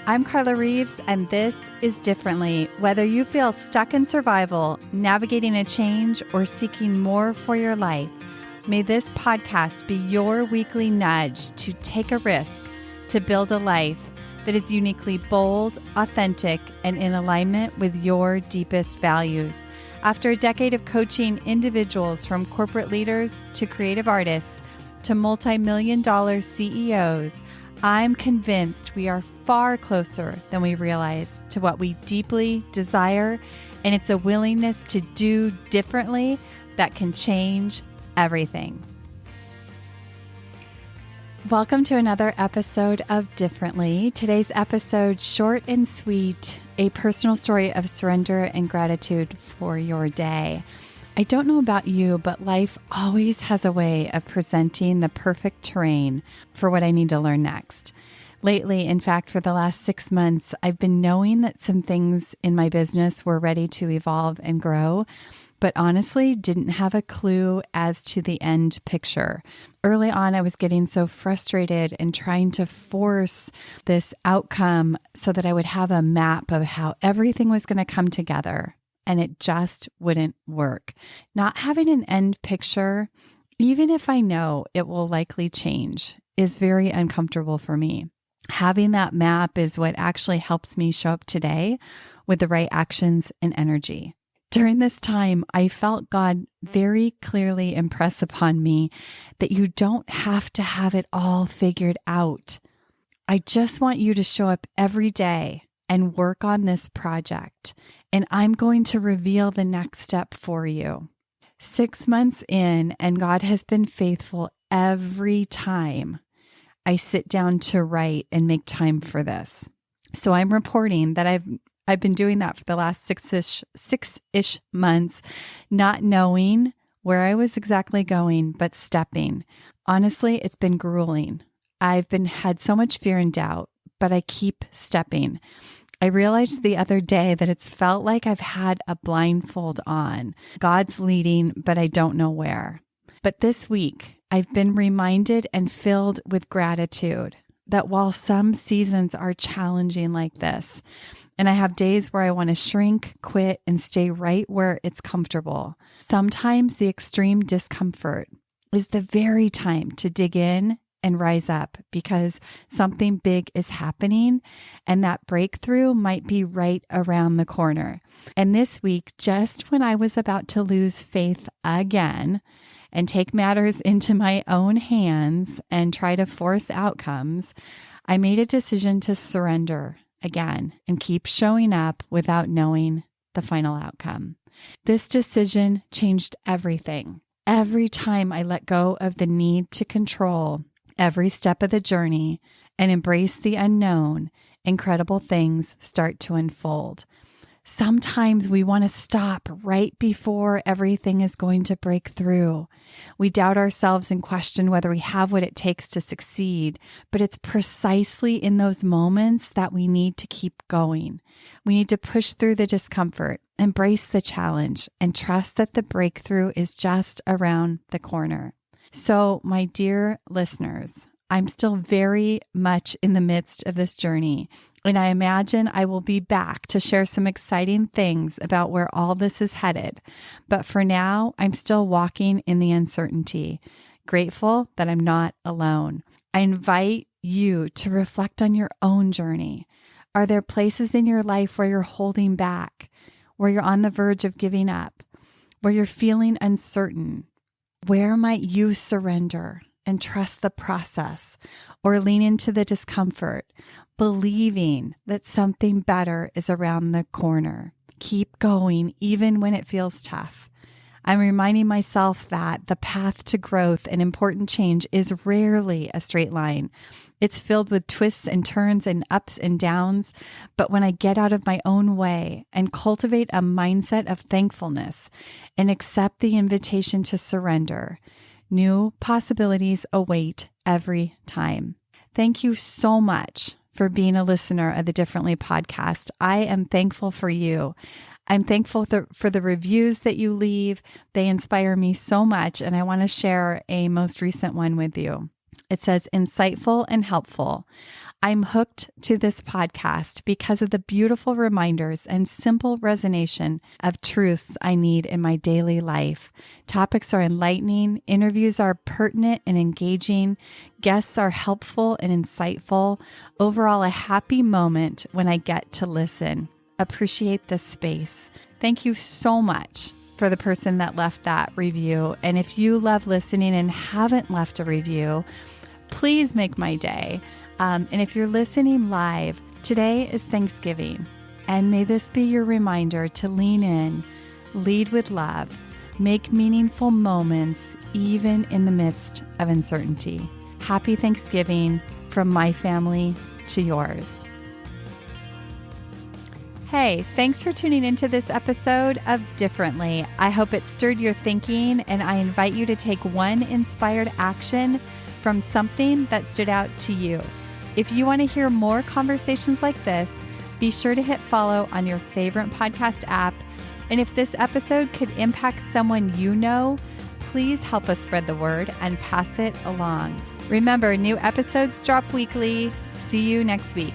I'm Carla Reeves, and this is Differently. Whether you feel stuck in survival, navigating a change, or seeking more for your life, may this podcast be your weekly nudge to take a risk to build a life that is uniquely bold, authentic, and in alignment with your deepest values. After a decade of coaching individuals from corporate leaders to creative artists to multi-million-dollar CEOs, I'm convinced we are far closer than we realize to what we deeply desire, and it's a willingness to do differently that can change everything. Welcome to another episode of Differently. Today's episode, short and sweet, a personal story of surrender and gratitude for your day. I don't know about you, but life always has a way of presenting the perfect terrain for what I need to learn next. Lately, in fact, for the last 6 months, I've been knowing that some things in my business were ready to evolve and grow, but honestly didn't have a clue as to the end picture. Early on, I was getting so frustrated and trying to force this outcome so that I would have a map of how everything was going to come together. And it just wouldn't work. Not having an end picture, even if I know it will likely change, is very uncomfortable for me. Having that map is what actually helps me show up today with the right actions and energy. During this time, I felt God very clearly impress upon me that you don't have to have it all figured out. I just want you to show up every day and work on this project, and I'm going to reveal the next step for you. 6 months in, and God has been faithful every time I sit down to write and make time for this. So I'm reporting that I've been doing that for the last six-ish months, not knowing where I was exactly going, but stepping. Honestly, it's been grueling. I've had so much fear and doubt, but I keep stepping. I realized the other day that it's felt like I've had a blindfold on. God's leading, but I don't know where. But this week, I've been reminded and filled with gratitude that while some seasons are challenging like this, and I have days where I want to shrink, quit, and stay right where it's comfortable, sometimes the extreme discomfort is the very time to dig in and rise up because something big is happening and that breakthrough might be right around the corner. And this week, just when I was about to lose faith again and take matters into my own hands and try to force outcomes, I made a decision to surrender again and keep showing up without knowing the final outcome. This decision changed everything. Every time I let go of the need to control every step of the journey and embrace the unknown, incredible things start to unfold. Sometimes we want to stop right before everything is going to break through. We doubt ourselves and question whether we have what it takes to succeed, but it's precisely in those moments that we need to keep going. We need to push through the discomfort, embrace the challenge, and trust that the breakthrough is just around the corner. So, my dear listeners, I'm still very much in the midst of this journey, and I imagine I will be back to share some exciting things about where all this is headed. But for now, I'm still walking in the uncertainty, grateful that I'm not alone. I invite you to reflect on your own journey. Are there places in your life where you're holding back, where you're on the verge of giving up, where you're feeling uncertain? Where might you surrender and trust the process or lean into the discomfort, believing that something better is around the corner? Keep going even when it feels tough. I'm reminding myself that the path to growth and important change is rarely a straight line. It's filled with twists and turns and ups and downs. But when I get out of my own way and cultivate a mindset of thankfulness and accept the invitation to surrender, new possibilities await every time. Thank you so much for being a listener of the Differently podcast. I am thankful for you. I'm thankful for the reviews that you leave. They inspire me so much, and I want to share a most recent one with you. It says, insightful and helpful. I'm hooked to this podcast because of the beautiful reminders and simple resonation of truths I need in my daily life. Topics are enlightening, interviews are pertinent and engaging, guests are helpful and insightful. Overall, a happy moment when I get to listen. Appreciate this space. Thank you so much for the person that left that review. And if you love listening and haven't left a review, please make my day. And if you're listening live, today is Thanksgiving, and may this be your reminder to lean in, lead with love, make meaningful moments, even in the midst of uncertainty. Happy Thanksgiving from my family to yours. Hey, thanks for tuning into this episode of Differently. I hope it stirred your thinking, and I invite you to take one inspired action from something that stood out to you. If you want to hear more conversations like this, be sure to hit follow on your favorite podcast app. And if this episode could impact someone you know, please help us spread the word and pass it along. Remember, new episodes drop weekly. See you next week.